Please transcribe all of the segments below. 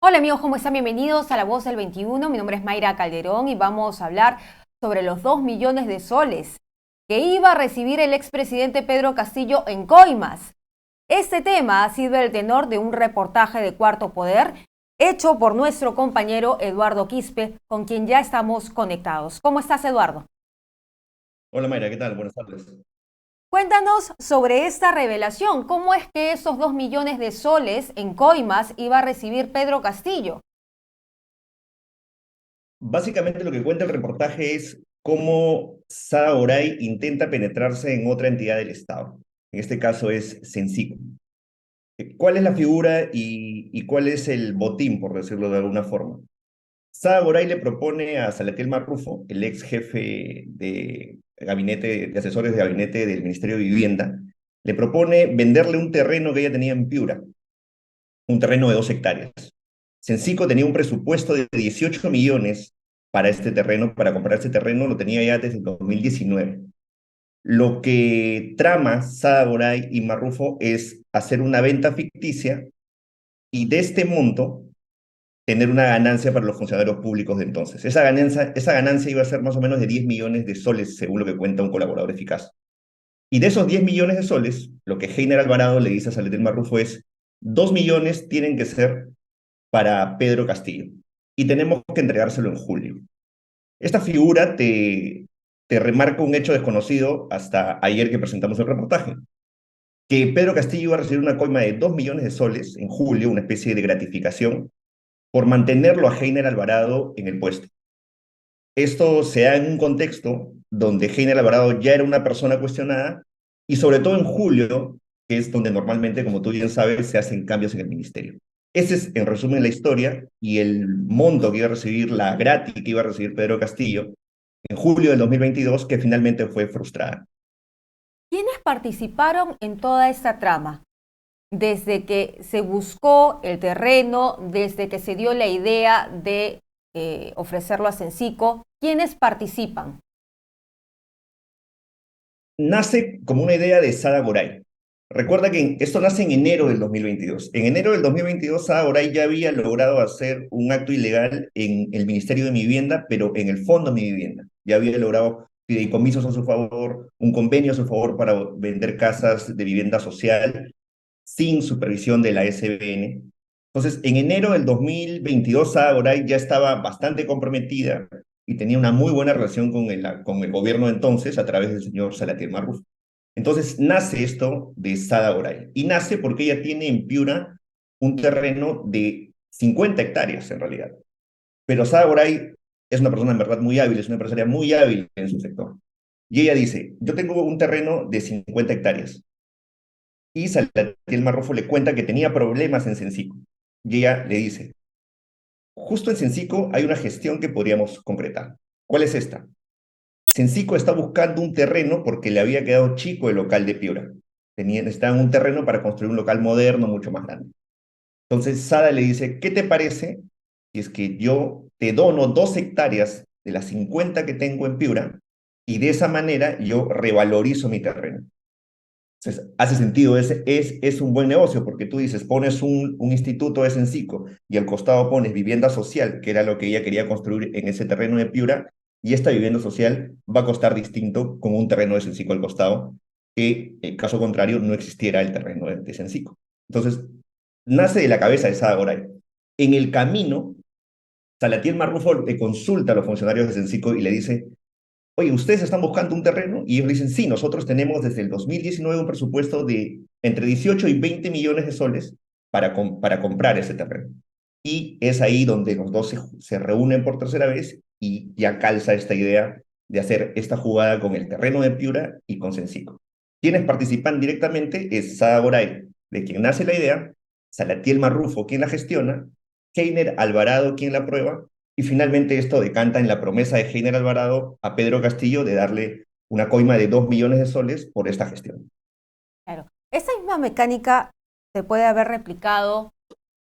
Hola amigos, ¿cómo están? Bienvenidos a La Voz del 21. Mi nombre es Mayra Calderón y vamos a hablar sobre los 2 millones de soles que iba a recibir el expresidente Pedro Castillo en coimas. Este tema ha sido el tenor de un reportaje de Cuarto Poder hecho por nuestro compañero Eduardo Quispe, con quien ya estamos conectados. ¿Cómo estás, Eduardo? Hola Mayra, ¿qué tal? Buenas tardes. Cuéntanos sobre esta revelación. ¿Cómo es que esos 2 millones de soles en coimas iba a recibir Pedro Castillo? Básicamente lo que cuenta el reportaje es cómo Sada Oray intenta penetrarse en otra entidad del Estado. En este caso es Cencico. ¿Cuál es la figura y cuál es el botín, por decirlo de alguna forma? Sada Oray le propone a Salatiel Marrufo, el ex jefe de gabinete, de asesores de gabinete del Ministerio de Vivienda, le propone venderle un terreno que ella tenía en Piura, un terreno de 2 hectáreas. Cencico tenía un presupuesto de 18 millones para este terreno, para comprar este terreno, lo tenía ya desde el 2019. Lo que trama Sada Goray y Marrufo es hacer una venta ficticia y de este monto tener una ganancia para los funcionarios públicos de entonces. Esa ganancia iba a ser más o menos de 10 millones de soles, según lo que cuenta un colaborador eficaz. Y de esos 10 millones de soles, lo que Heiner Alvarado le dice a Saletel Marrufo es, 2 millones tienen que ser para Pedro Castillo y tenemos que entregárselo en julio. Esta figura te remarca un hecho desconocido hasta ayer que presentamos el reportaje, que Pedro Castillo iba a recibir una coima de 2 millones de soles en julio, una especie de gratificación, por mantenerlo a Heiner Alvarado en el puesto. Esto se da en un contexto donde Heiner Alvarado ya era una persona cuestionada y sobre todo en julio, que es donde normalmente, como tú bien sabes, se hacen cambios en el ministerio. Ese es, en resumen, la historia y el monto que iba a recibir, la gratis que iba a recibir Pedro Castillo en julio del 2022, que finalmente fue frustrada. ¿Quiénes participaron en toda esta trama? Desde que se buscó el terreno, desde que se dio la idea de ofrecerlo a Cencico, ¿quiénes participan? Nace como una idea de Sada Goray. Recuerda que esto nace en enero del 2022. En enero del 2022, Sada Goray ya había logrado hacer un acto ilegal en el Ministerio de Mi Vivienda, pero en el Fondo Mi Vivienda. Ya había logrado fideicomisos a su favor, un convenio a su favor para vender casas de vivienda social sin supervisión de la SBN. Entonces, en enero del 2022, Sada Goray ya estaba bastante comprometida y tenía una muy buena relación con el gobierno de entonces a través del señor Salatiel Marrufo. Entonces nace esto de Sada Goray y nace porque ella tiene en Piura un terreno de 50 hectáreas en realidad. Pero Sada Goray es una persona en verdad muy hábil, es una empresaria muy hábil en su sector. Y ella dice, yo tengo un terreno de 50 hectáreas. Y Salatiel Marrufo le cuenta que tenía problemas en Cencico. Y ella le dice, justo en Cencico hay una gestión que podríamos concretar. ¿Cuál es esta? Cencico está buscando un terreno porque le había quedado chico el local de Piura. Necesitaban un terreno para construir un local moderno mucho más grande. Entonces Sada le dice, ¿qué te parece si es que yo te dono 2 hectáreas de las 50 que tengo en Piura y de esa manera yo revalorizo mi terreno? Entonces, hace sentido, es un buen negocio porque tú dices, pones un instituto de Cencico y al costado pones vivienda social, que era lo que ella quería construir en ese terreno de Piura, y esta vivienda social va a costar distinto con un terreno de Cencico al costado, que en caso contrario no existiera el terreno de Cencico. Entonces, nace de la cabeza de Sada Goray. En el camino, Salatiel Marrufo le consulta a los funcionarios de Cencico y le dice, oye, ¿ustedes están buscando un terreno? Y ellos dicen, sí, nosotros tenemos desde el 2019 un presupuesto de entre 18 y 20 millones de soles para comprar ese terreno. Y es ahí donde los dos se reúnen por tercera vez y ya calza esta idea de hacer esta jugada con el terreno de Piura y con Cencico. Quienes participan directamente es Sada Goray, de quien nace la idea, Salatiel Marrufo, quien la gestiona, Keiner Alvarado, quien la aprueba, y finalmente esto decanta en la promesa de Heiner Alvarado a Pedro Castillo de darle una coima de 2 millones de soles por esta gestión. Claro, esa misma mecánica se puede haber replicado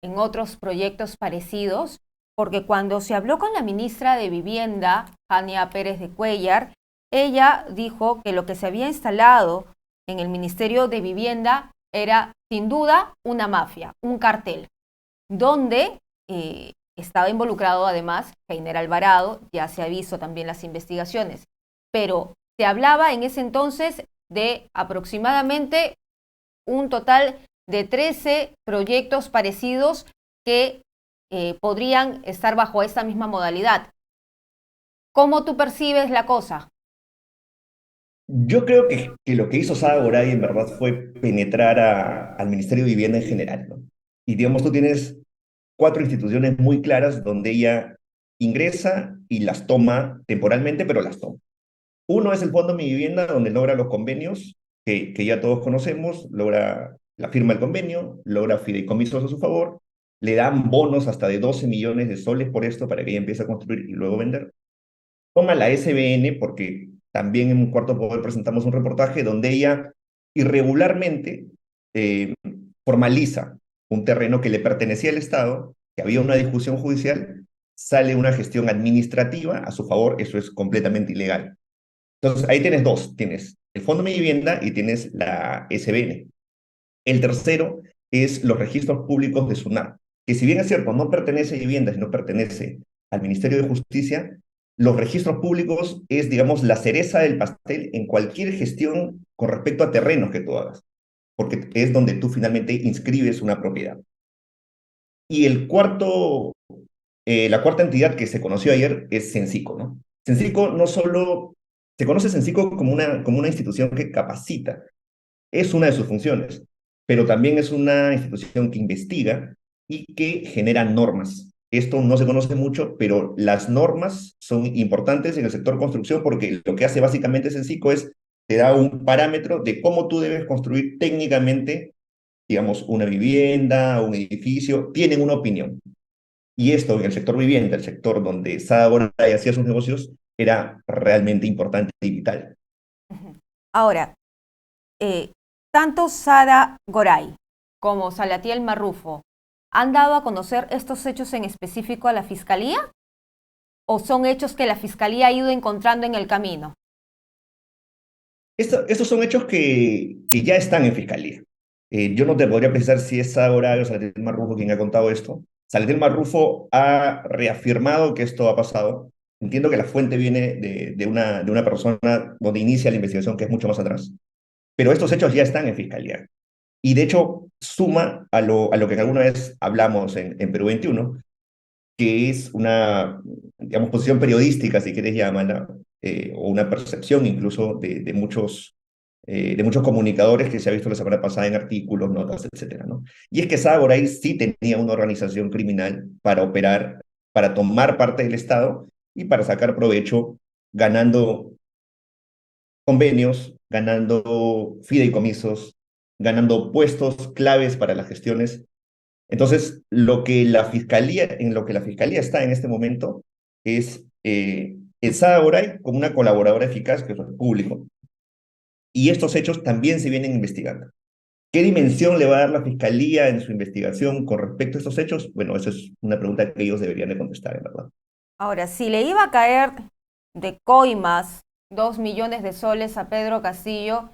en otros proyectos parecidos, porque cuando se habló con la ministra de Vivienda, Jania Pérez de Cuellar, ella dijo que lo que se había instalado en el Ministerio de Vivienda era sin duda una mafia, un cartel, donde estaba involucrado además Heiner Alvarado, ya se ha visto también las investigaciones, pero se hablaba en ese entonces de aproximadamente un total de 13 proyectos parecidos que podrían estar bajo esta misma modalidad. ¿Cómo tú percibes la cosa? Yo creo que lo que hizo Sada Goray en verdad fue penetrar al Ministerio de Vivienda en general, ¿no? Y digamos, tú tienes cuatro instituciones muy claras donde ella ingresa y las toma temporalmente, pero las toma. Uno es el Fondo Mi Vivienda, donde logra los convenios que ya todos conocemos, logra la firma del convenio, logra fideicomisos a su favor, le dan bonos hasta de 12 millones de soles por esto para que ella empiece a construir y luego vender. Toma la SBN porque también en un Cuarto Poder presentamos un reportaje donde ella irregularmente eh, formaliza un terreno que le pertenecía al Estado, que había una discusión judicial, sale una gestión administrativa a su favor, eso es completamente ilegal. Entonces, ahí tienes dos, tienes el Fondo de Vivienda y tienes la SBN. El tercero es los registros públicos de SUNAT, que si bien es cierto, no pertenece a vivienda, sino pertenece al Ministerio de Justicia, los registros públicos es, digamos, la cereza del pastel en cualquier gestión con respecto a terrenos que tú hagas, porque es donde tú finalmente inscribes una propiedad. Y la cuarta entidad que se conoció ayer es Censico, ¿no? Censico no solo, se conoce Censico como una institución que capacita, es una de sus funciones, pero también es una institución que investiga y que genera normas. Esto no se conoce mucho, pero las normas son importantes en el sector construcción porque lo que hace básicamente Censico es te da un parámetro de cómo tú debes construir técnicamente, digamos, una vivienda, un edificio, tienen una opinión. Y esto en el sector vivienda, el sector donde Sada Goray hacía sus negocios, era realmente importante y vital. Ahora, tanto Sada Goray como Salatiel Marrufo han dado a conocer estos hechos en específico a la Fiscalía, ¿o son hechos que la Fiscalía ha ido encontrando en el camino? Estos son hechos que ya están en fiscalía. Yo no te podría precisar si es Sada Goray o Salatiel Marrufo quien ha contado esto. Salatiel Marrufo ha reafirmado que esto ha pasado. Entiendo que la fuente viene de una persona donde inicia la investigación, que es mucho más atrás. Pero estos hechos ya están en fiscalía. Y de hecho, suma a lo que alguna vez hablamos en Perú 21, que es una, digamos, posición periodística, si quieres llamarla, o una percepción incluso de muchos comunicadores que se ha visto la semana pasada en artículos, notas, etcétera, ¿no? Y es que Sada Goray sí tenía una organización criminal para operar, para tomar parte del Estado y para sacar provecho ganando convenios, ganando fideicomisos, ganando puestos claves para las gestiones. Entonces, en lo que la fiscalía está en este momento es el Sada Goray como una colaboradora eficaz, que es el público, y estos hechos también se vienen investigando. ¿Qué dimensión le va a dar la fiscalía en su investigación con respecto a estos hechos? Bueno, esa es una pregunta que ellos deberían de contestar, en verdad. Ahora, si le iba a caer de coimas 2 millones de soles a Pedro Castillo,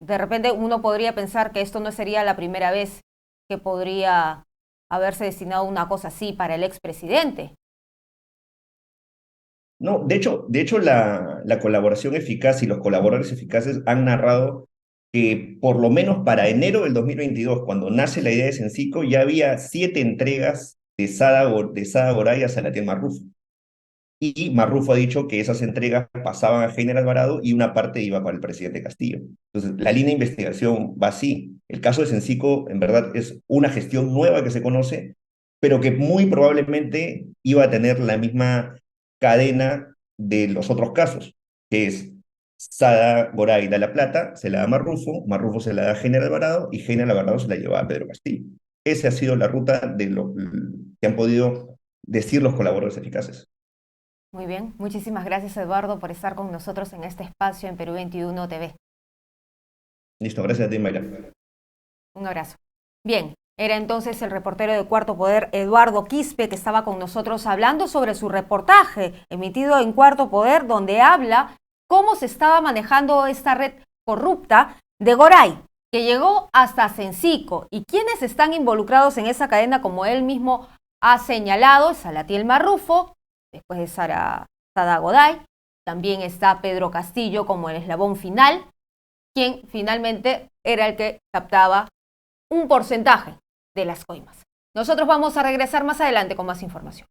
de repente uno podría pensar que esto no sería la primera vez que podría haberse destinado una cosa así para el expresidente. No, de hecho la colaboración eficaz y los colaboradores eficaces han narrado que por lo menos para enero del 2022, cuando nace la idea de Censico, ya había 7 entregas de Sada Goray a Salatiel Marrufo. Y Marrufo ha dicho que esas entregas pasaban a Heiner Alvarado y una parte iba para el presidente Castillo. Entonces, la línea de investigación va así. El caso de Censico, en verdad, es una gestión nueva que se conoce, pero que muy probablemente iba a tener la misma cadena de los otros casos, que es Sada Goray da la plata, se la da a Marrufo, Marrufo se la da a Heiner Alvarado y Heiner Alvarado se la lleva a Pedro Castillo. Esa ha sido la ruta de lo que han podido decir los colaboradores eficaces. Muy bien, muchísimas gracias Eduardo por estar con nosotros en este espacio en Perú 21 TV. Listo, gracias a ti, Mayra. Un abrazo. Bien, era entonces el reportero de Cuarto Poder, Eduardo Quispe, que estaba con nosotros hablando sobre su reportaje emitido en Cuarto Poder, donde habla cómo se estaba manejando esta red corrupta de Goray, que llegó hasta Censico, y quiénes están involucrados en esa cadena, como él mismo ha señalado Salatiel Marrufo, después de Sada Goday. También está Pedro Castillo como el eslabón final, quien finalmente era el que captaba un porcentaje de las coimas. Nosotros vamos a regresar más adelante con más información.